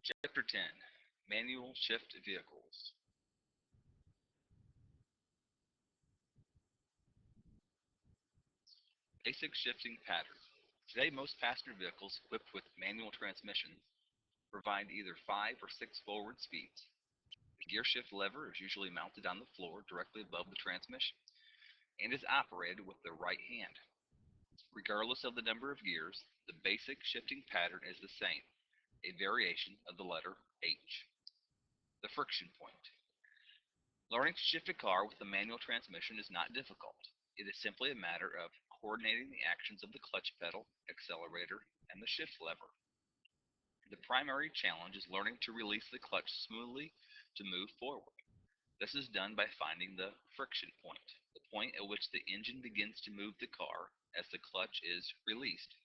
Chapter 10, Manual Shift Vehicles. Basic shifting pattern. Today, most passenger vehicles equipped with manual transmissions provide either 5 or 6 forward speeds. The gear shift lever is usually mounted on the floor directly above the transmission and is operated with the right hand. Regardless of the number of gears, the basic shifting pattern is the same, a variation of the letter H. The friction point. Learning to shift a car with a manual transmission is not difficult. It is simply a matter of coordinating the actions of the clutch pedal, accelerator, and the shift lever. The primary challenge is learning to release the clutch smoothly to move forward. This is done by finding the friction point, the point at which the engine begins to move the car as the clutch is released,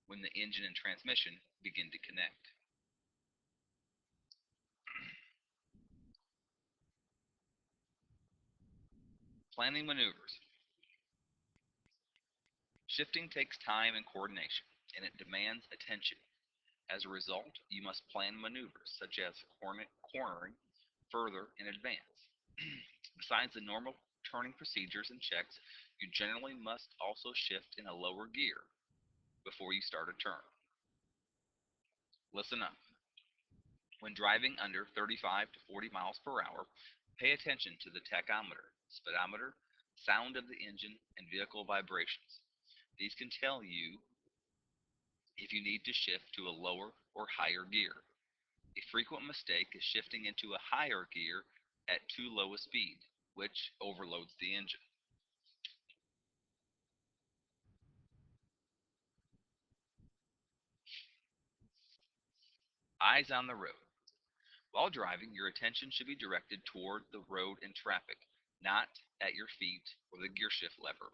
when the engine and transmission begin to connect. Planning maneuvers. Shifting takes time and coordination, and it demands attention. As a result, you must plan maneuvers such as cornering further in advance. Besides the normal turning procedures and checks, you generally must also shift in a lower gear before you start a turn. Listen up. When driving under 35 to 40 miles per hour, pay attention to the tachometer, speedometer, sound of the engine, and vehicle vibrations. These can tell you if you need to shift to a lower or higher gear. A frequent mistake is shifting into a higher gear at too low a speed, which overloads the engine. Eyes on the road. While driving, your attention should be directed toward the road and traffic, not at your feet or the gear shift lever.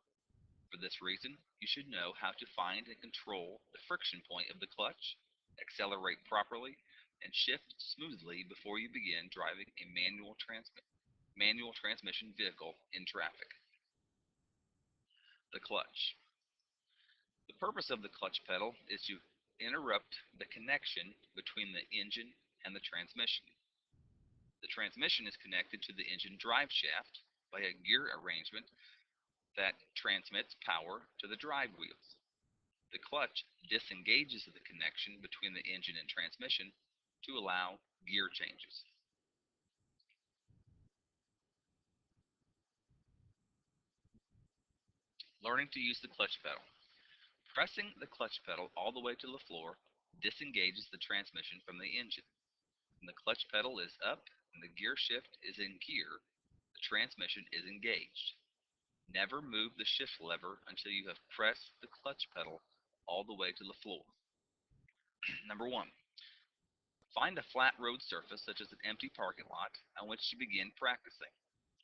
For this reason, you should know how to find and control the friction point of the clutch, accelerate properly, and shift smoothly before you begin driving a manual transmission vehicle in traffic. The clutch. The purpose of the clutch pedal is to interrupt the connection between the engine and the transmission. The transmission is connected to the engine drive shaft by a gear arrangement that transmits power to the drive wheels. The clutch disengages the connection between the engine and transmission to allow gear changes. Learning to use the clutch pedal. Pressing the clutch pedal all the way to the floor disengages the transmission from the engine. When the clutch pedal is up and the gear shift is in gear, the transmission is engaged. Never move the shift lever until you have pressed the clutch pedal all the way to the floor. Number 1. Find a flat road surface such as an empty parking lot on which to begin practicing.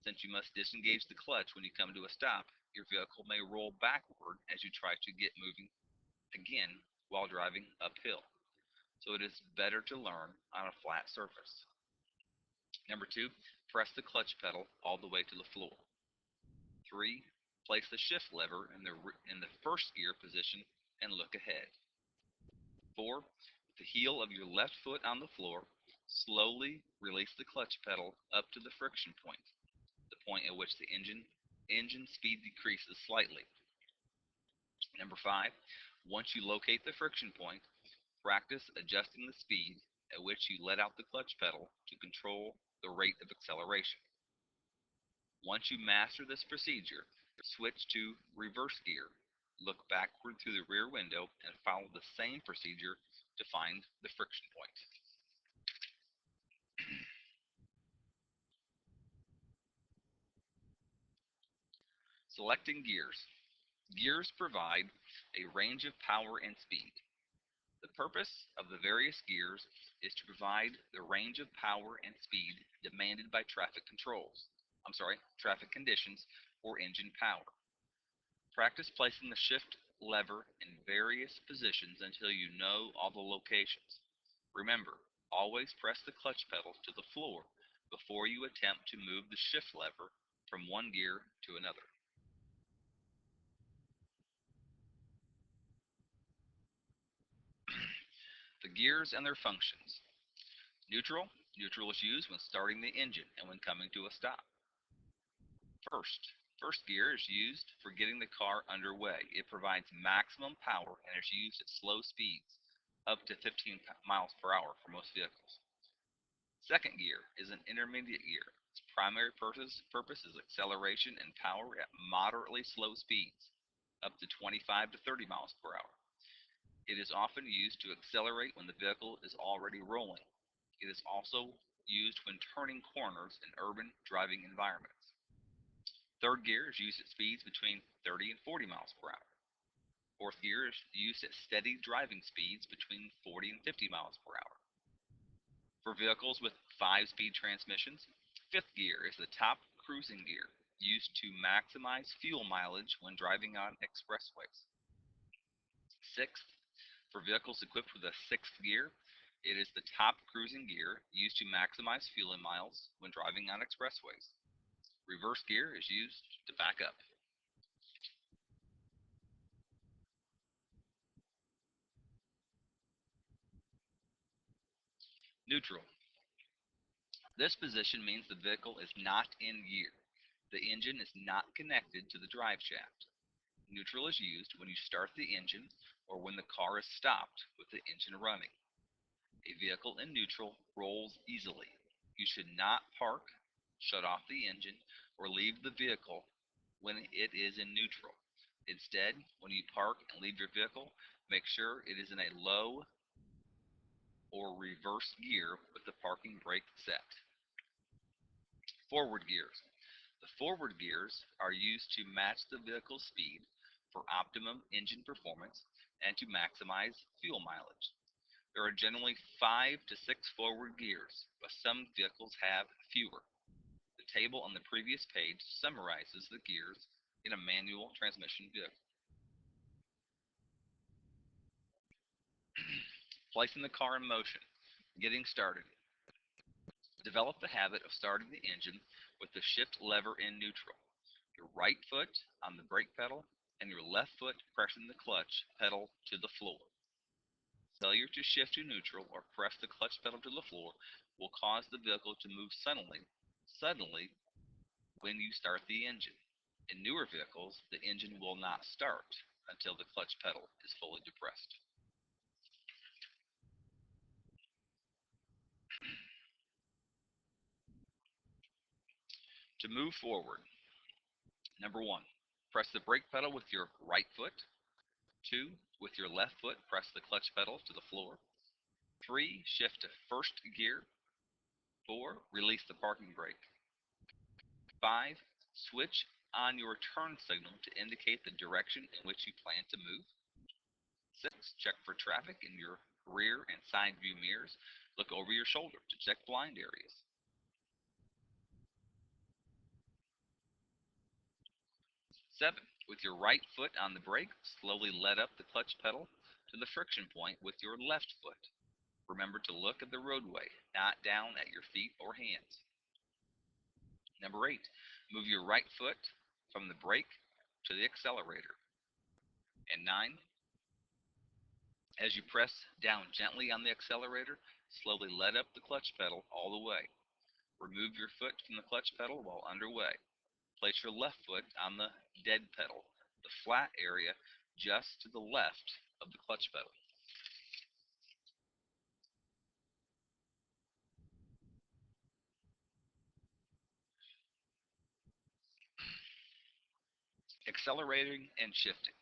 Since you must disengage the clutch when you come to a stop, your vehicle may roll backward as you try to get moving again while driving uphill. So it is better to learn on a flat surface. Number 2, press the clutch pedal all the way to the floor. 3, place the shift lever in the first gear position and look ahead. 4, with the heel of your left foot on the floor, slowly release the clutch pedal up to the friction point, the point at which the engine speed decreases slightly. Number 5, once you locate the friction point, practice adjusting the speed at which you let out the clutch pedal to control the rate of acceleration. Once you master this procedure, switch to reverse gear. Look backward through the rear window and follow the same procedure to find the friction point. Selecting gears. Gears provide a range of power and speed. The purpose of the various gears is to provide the range of power and speed demanded by traffic conditions or engine power. Practice placing the shift lever in various positions until you know all the locations. Remember, always press the clutch pedal to the floor before you attempt to move the shift lever from one gear to another. The gears and their functions. Neutral. Neutral is used when starting the engine and when coming to a stop. First. First gear is used for getting the car underway. It provides maximum power and is used at slow speeds, up to 15 miles per hour for most vehicles. Second gear is an intermediate gear. Its primary purpose is acceleration and power at moderately slow speeds, up to 25 to 30 miles per hour. It is often used to accelerate when the vehicle is already rolling. It is also used when turning corners in urban driving environments. Third gear is used at speeds between 30 and 40 miles per hour. Fourth gear is used at steady driving speeds between 40 and 50 miles per hour. For vehicles with 5-speed transmissions, fifth gear is the top cruising gear, used to maximize fuel mileage when driving on expressways. Sixth, for vehicles equipped with a sixth gear, it is the top cruising gear used to maximize fuel miles when driving on expressways. Reverse gear is used to back up. Neutral. This position means the vehicle is not in gear. The engine is not connected to the drive shaft. Neutral is used when you start the engine or when the car is stopped with the engine running. A vehicle in neutral rolls easily. You should not park, shut off the engine, or leave the vehicle when it is in neutral. Instead, when you park and leave your vehicle, make sure it is in a low or reverse gear with the parking brake set. Forward gears. The forward gears are used to match the vehicle's speed for optimum engine performance and to maximize fuel mileage. There are generally 5 to 6 forward gears, but some vehicles have fewer. The table on the previous page summarizes the gears in a manual transmission vehicle. Placing the car in motion. Getting started. Develop the habit of starting the engine with the shift lever in neutral, your right foot on the brake pedal, and your left foot pressing the clutch pedal to the floor. Failure to shift to neutral or press the clutch pedal to the floor will cause the vehicle to move suddenly when you start the engine. In newer vehicles, the engine will not start until the clutch pedal is fully depressed. To move forward, number 1, press the brake pedal with your right foot. 2, with your left foot, press the clutch pedal to the floor. 3, shift to first gear. 4, release the parking brake. 5, switch on your turn signal to indicate the direction in which you plan to move. 6, check for traffic in your rear and side view mirrors. Look over your shoulder to check blind areas. 7, with your right foot on the brake, slowly let up the clutch pedal to the friction point with your left foot. Remember to look at the roadway, not down at your feet or hands. Number 8, move your right foot from the brake to the accelerator. And 9, as you press down gently on the accelerator, slowly let up the clutch pedal all the way. Remove your foot from the clutch pedal while underway. Place your left foot on the dead pedal, the flat area just to the left of the clutch pedal. Accelerating and shifting.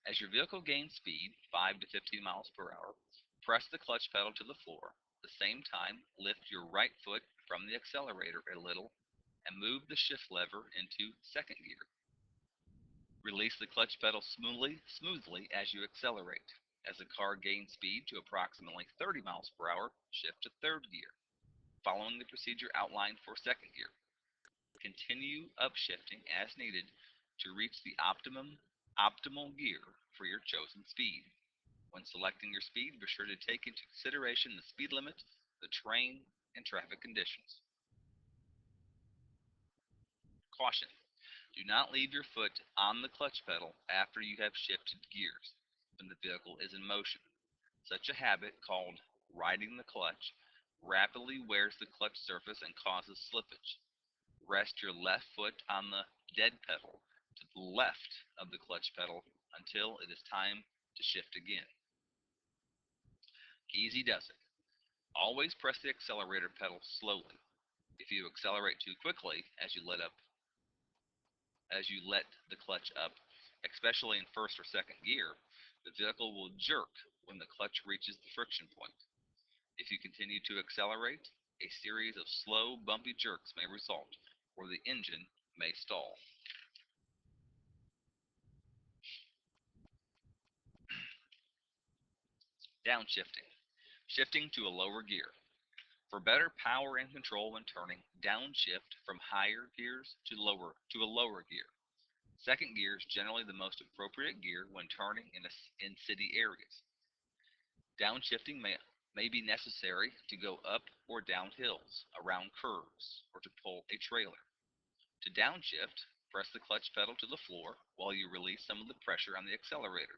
As your vehicle gains speed, 5 to 15 miles per hour, press the clutch pedal to the floor. At the same time, lift your right foot from the accelerator a little and move the shift lever into second gear. Release the clutch pedal smoothly as you accelerate. As the car gains speed to approximately 30 miles per hour, shift to third gear, following the procedure outlined for second gear. Continue upshifting as needed to reach the optimal gear for your chosen speed. When selecting your speed, be sure to take into consideration the speed limit, the terrain, and traffic conditions. Caution: do not leave your foot on the clutch pedal after you have shifted gears when the vehicle is in motion. Such a habit, called riding the clutch, rapidly wears the clutch surface and causes slippage. Rest your left foot on the dead pedal to the left of the clutch pedal until it is time to shift again. Easy does it. Always press the accelerator pedal slowly. If you accelerate too quickly as you let the clutch up, especially in first or second gear, the vehicle will jerk when the clutch reaches the friction point. If you continue to accelerate, a series of slow, bumpy jerks may result, or the engine may stall. Downshifting. Shifting to a lower gear. For better power and control when turning, downshift from higher gears to a lower gear. Second gear is generally the most appropriate gear when turning in city areas. Downshifting may be necessary to go up or down hills, around curves, or to pull a trailer. To downshift, press the clutch pedal to the floor while you release some of the pressure on the accelerator.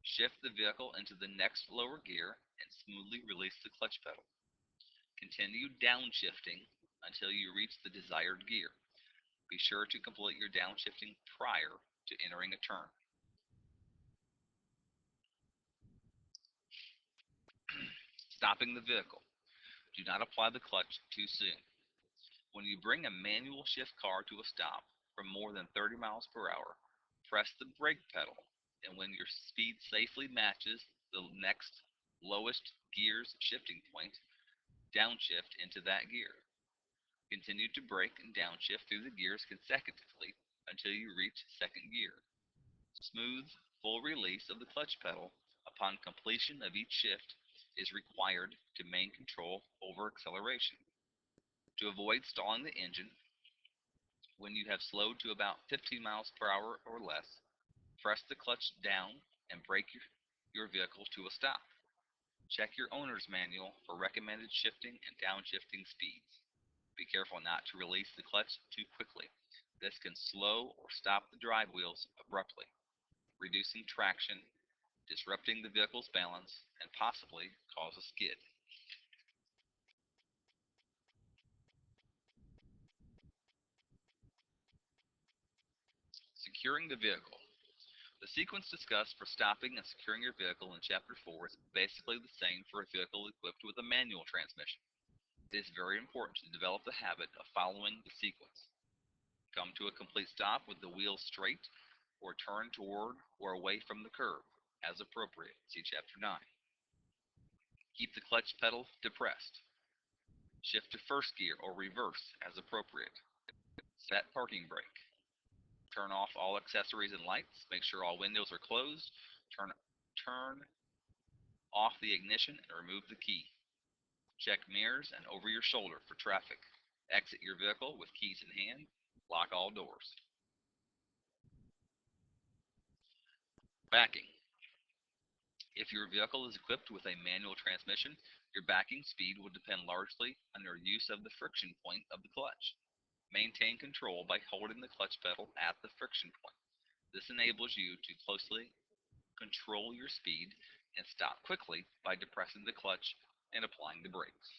Shift the vehicle into the next lower gear and smoothly release the clutch pedal. Continue downshifting until you reach the desired gear. Be sure to complete your downshifting prior to entering a turn. Stopping the vehicle. Do not apply the clutch too soon. When you bring a manual shift car to a stop from more than 30 miles per hour, press the brake pedal, and when your speed safely matches the next lowest gear's shifting point, downshift into that gear. Continue to brake and downshift through the gears consecutively until you reach second gear. Smooth, full release of the clutch pedal upon completion of each shift is required to maintain control over acceleration. To avoid stalling the engine, when you have slowed to about 15 miles per hour or less, press the clutch down and brake your vehicle to a stop. Check your owner's manual for recommended shifting and downshifting speeds. Be careful not to release the clutch too quickly. This can slow or stop the drive wheels abruptly, reducing traction, disrupting the vehicle's balance, and possibly cause a skid. Securing the vehicle. The sequence discussed for stopping and securing your vehicle in Chapter 4 is basically the same for a vehicle equipped with a manual transmission. It is very important to develop the habit of following the sequence. Come to a complete stop with the wheels straight, or turn toward or away from the curb, as appropriate. See Chapter 9. Keep the clutch pedal depressed. Shift to first gear or reverse as appropriate. Set parking brake. Turn off all accessories and lights. Make sure all windows are closed. Turn off the ignition and remove the key. Check mirrors and over your shoulder for traffic. Exit your vehicle with keys in hand. Lock all doors. Backing. If your vehicle is equipped with a manual transmission, your backing speed will depend largely on your use of the friction point of the clutch. Maintain control by holding the clutch pedal at the friction point. This enables you to closely control your speed and stop quickly by depressing the clutch and applying the brakes.